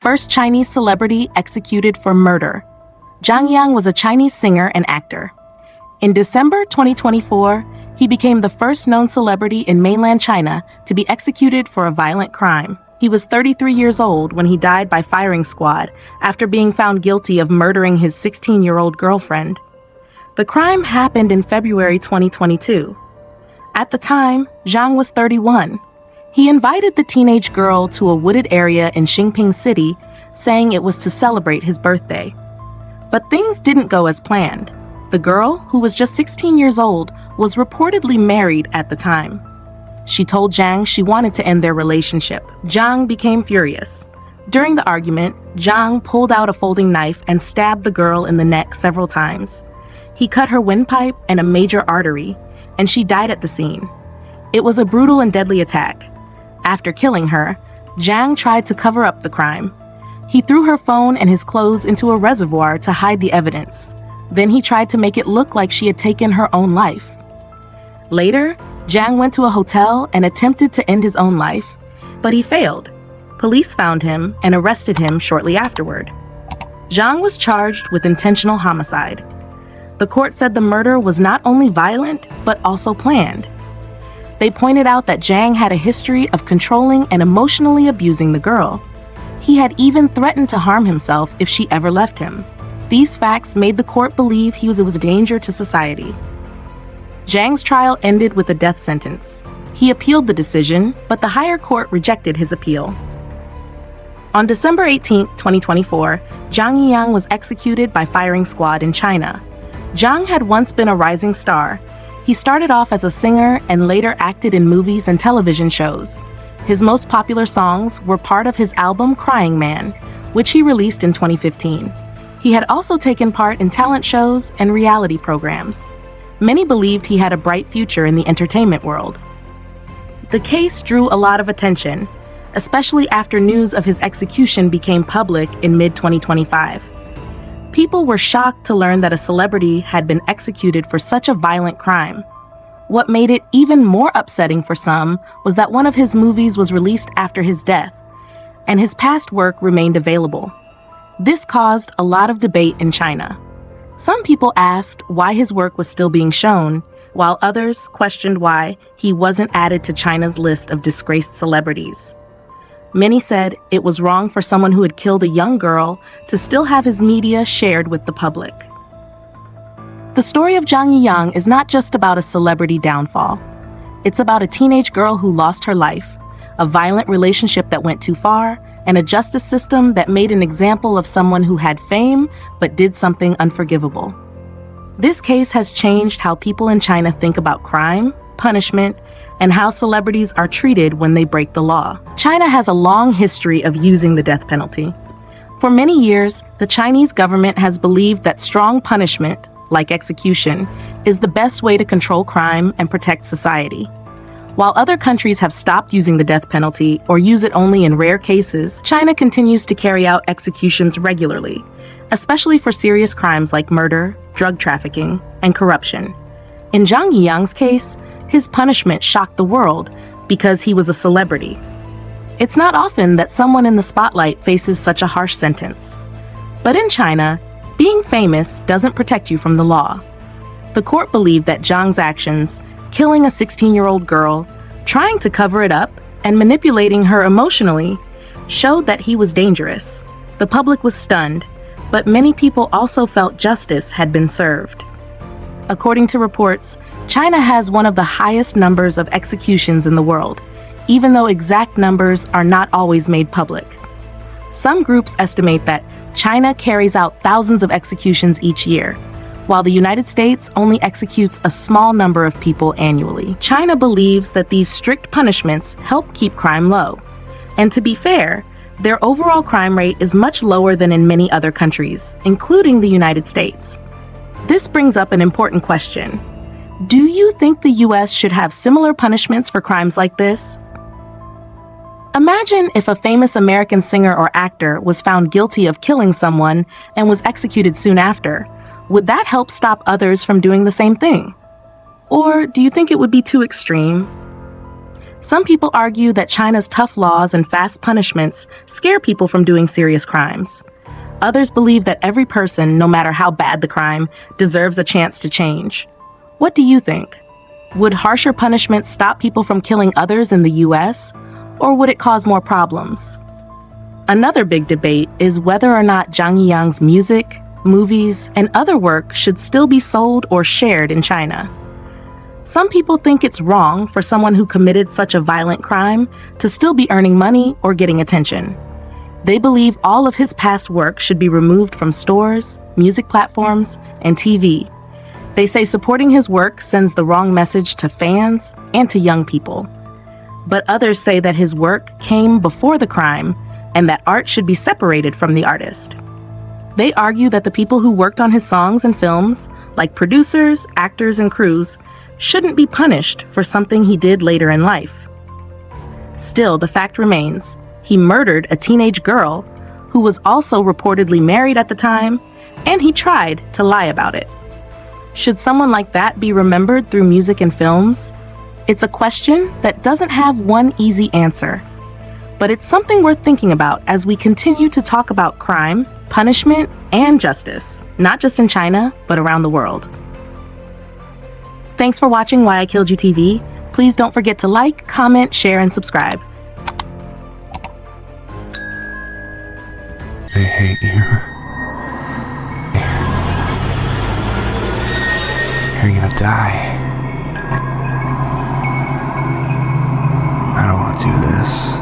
First Chinese celebrity executed for murder. Zhang Yiyang was a Chinese singer and actor. In December 2024, he became the first known celebrity in mainland China to be executed for a violent crime. He was 33 years old when he died by firing squad after being found guilty of murdering his 16-year-old girlfriend. The crime happened in February 2022. At the time, Zhang was 31. He invited the teenage girl to a wooded area in Xinping City, saying it was to celebrate his birthday. But things didn't go as planned. The girl, who was just 16 years old, was reportedly married at the time. She told Zhang she wanted to end their relationship. Zhang became furious. During the argument, Zhang pulled out a folding knife and stabbed the girl in the neck several times. He cut her windpipe and a major artery, and she died at the scene. It was a brutal and deadly attack. After killing her, Zhang tried to cover up the crime. He threw her phone and his clothes into a reservoir to hide the evidence. Then he tried to make it look like she had taken her own life. Later, Zhang went to a hotel and attempted to end his own life, but he failed. Police found him and arrested him shortly afterward. Zhang was charged with intentional homicide. The court said the murder was not only violent, but also planned. They pointed out that Zhang had a history of controlling and emotionally abusing the girl. He had even threatened to harm himself if she ever left him. These facts made the court believe he was a danger to society. Zhang's trial ended with a death sentence. He appealed the decision, but the higher court rejected his appeal. On December 18, 2024, Zhang Yiyang was executed by firing squad in China. Zhang had once been a rising star. He started off as a singer and later acted in movies and television shows. His most popular songs were part of his album Crying Man, which he released in 2015. He had also taken part in talent shows and reality programs. Many believed he had a bright future in the entertainment world. The case drew a lot of attention, especially after news of his execution became public in mid-2025. People were shocked to learn that a celebrity had been executed for such a violent crime. What made it even more upsetting for some was that one of his movies was released after his death, and his past work remained available. This caused a lot of debate in China. Some people asked why his work was still being shown, while others questioned why he wasn't added to China's list of disgraced celebrities. Many said it was wrong for someone who had killed a young girl to still have his media shared with the public. The story of Zhang Yiyang is not just about a celebrity downfall. It's about a teenage girl who lost her life, a violent relationship that went too far, and a justice system that made an example of someone who had fame but did something unforgivable. This case has changed how people in China think about crime, punishment, and how celebrities are treated when they break the law. China has a long history of using the death penalty. For many years, the Chinese government has believed that strong punishment, like execution, is the best way to control crime and protect society. While other countries have stopped using the death penalty or use it only in rare cases, China continues to carry out executions regularly, especially for serious crimes like murder, drug trafficking, and corruption. In Zhang Yiyang's case, his punishment shocked the world because he was a celebrity. It's not often that someone in the spotlight faces such a harsh sentence. But in China, being famous doesn't protect you from the law. The court believed that Zhang's actions, killing a 16-year-old girl, trying to cover it up, and manipulating her emotionally, showed that he was dangerous. The public was stunned, but many people also felt justice had been served. According to reports, China has one of the highest numbers of executions in the world, even though exact numbers are not always made public. Some groups estimate that China carries out thousands of executions each year, while the United States only executes a small number of people annually. China believes that these strict punishments help keep crime low. And to be fair, their overall crime rate is much lower than in many other countries, including the United States. This brings up an important question. Do you think the US should have similar punishments for crimes like this? Imagine if a famous American singer or actor was found guilty of killing someone and was executed soon after. Would that help stop others from doing the same thing? Or do you think it would be too extreme? Some people argue that China's tough laws and fast punishments scare people from doing serious crimes. Others believe that every person, no matter how bad the crime, deserves a chance to change. What do you think? Would harsher punishments stop people from killing others in the US, or would it cause more problems? Another big debate is whether or not Zhang Yiyang's music, movies, and other work should still be sold or shared in China. Some people think it's wrong for someone who committed such a violent crime to still be earning money or getting attention. They believe all of his past work should be removed from stores, music platforms, and TV. They say supporting his work sends the wrong message to fans and to young people. But others say that his work came before the crime and that art should be separated from the artist. They argue that the people who worked on his songs and films, like producers, actors, and crews, shouldn't be punished for something he did later in life. Still, the fact remains, he murdered a teenage girl who was also reportedly married at the time, and he tried to lie about it. Should someone like that be remembered through music and films? It's a question that doesn't have one easy answer. But it's something worth thinking about as we continue to talk about crime, punishment, and justice, not just in China, but around the world. Thanks for watching Why I Killed You TV. Please don't forget to like, comment, share, and subscribe. They hate you. You're gonna die. I don't want to do this.